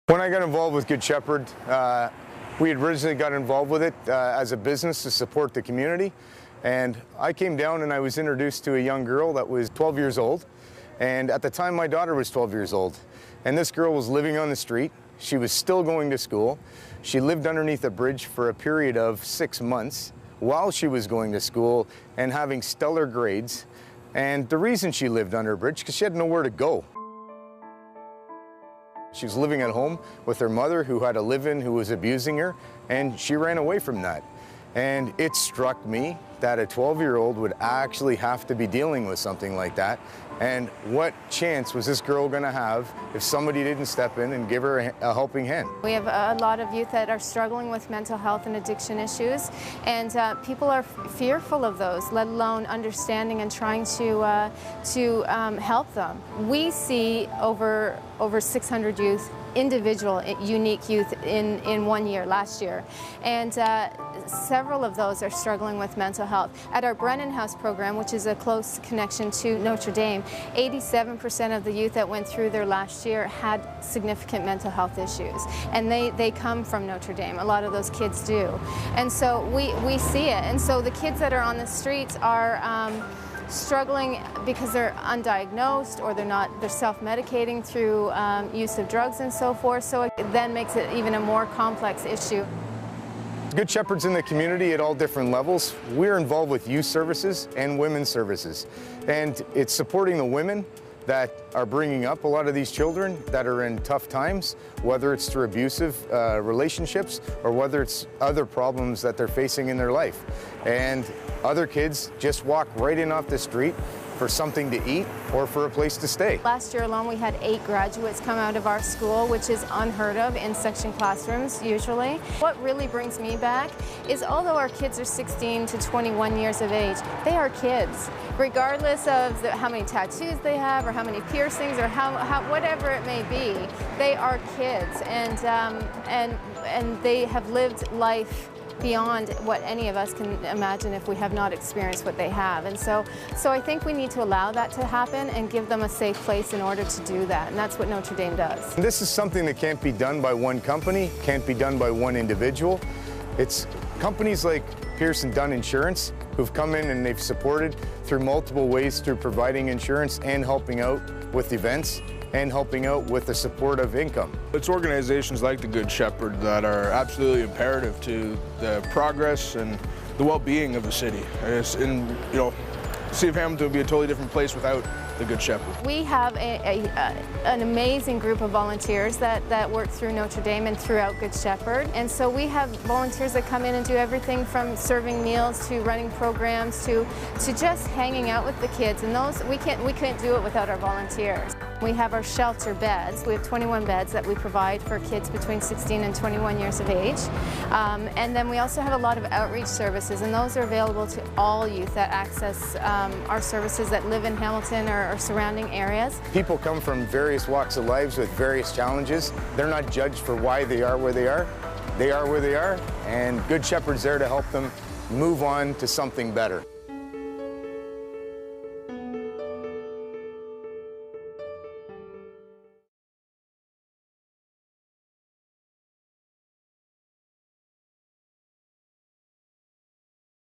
When I got involved with Good Shepherd, we had originally got involved with it as a business to support the community. And I came down and I was introduced to a young girl that was 12 years old. And at the time, my daughter was 12 years old. And this girl was living on the street. She was still going to school. She lived underneath a bridge for a period of 6 months while she was going to school and having stellar grades. And the reason she lived under a bridge, because she had nowhere to go. She was living at home with her mother, who had a live-in, who was abusing her, and she ran away from that. And it struck me that a 12-year-old would actually have to be dealing with something like that. And what chance was this girl going to have if somebody didn't step in and give her a helping hand? We have a lot of youth that are struggling with mental health and addiction issues, and people are fearful of those, let alone understanding and trying to help them. We see over 600 youth, individual, unique youth in 1 year, last year. And several of those are struggling with mental health. At our Brennan House program, which is a close connection to Notre Dame, 87% of the youth that went through there last year had significant mental health issues. And they come from Notre Dame. A lot of those kids do. And so we see it. And so the kids that are on the streets are struggling because they're undiagnosed, or they're self-medicating through use of drugs and so forth. So it then makes it even a more complex issue. Good Shepherds in the community at all different levels. We're involved with youth services and women's services. And it's supporting the women that are bringing up a lot of these children that are in tough times, whether it's through abusive relationships or whether it's other problems that they're facing in their life. And other kids just walk right in off the street for something to eat or for a place to stay. Last year alone, we had 8 graduates come out of our school, which is unheard of in section classrooms usually. What really brings me back is, although our kids are 16 to 21 years of age, they are kids. Regardless of how many tattoos they have or how many piercings or whatever it may be, they are kids, and they have lived life beyond what any of us can imagine if we have not experienced what they have. And so I think we need to allow that to happen and give them a safe place in order to do that, and that's what Notre Dame does. This is something that can't be done by one company, can't be done by one individual. It's companies like Pearson Dunn Insurance who've come in and they've supported through multiple ways, through providing insurance and helping out with events and helping out with the support of income. It's organizations like the Good Shepherd that are absolutely imperative to the progress and the well-being of the city. The city of Hamilton would be a totally different place without the Good Shepherd. We have an amazing group of volunteers that work through Notre Dame and throughout Good Shepherd. And so we have volunteers that come in and do everything from serving meals to running programs to just hanging out with the kids. And those we couldn't do it without our volunteers. We have our shelter beds. We have 21 beds that we provide for kids between 16 and 21 years of age. And then we also have a lot of outreach services, and those are available to all youth that access our services that live in Hamilton or surrounding areas. People come from various walks of lives with various challenges. They're not judged for why they are where they are. They are where they are, and Good Shepherd's there to help them move on to something better.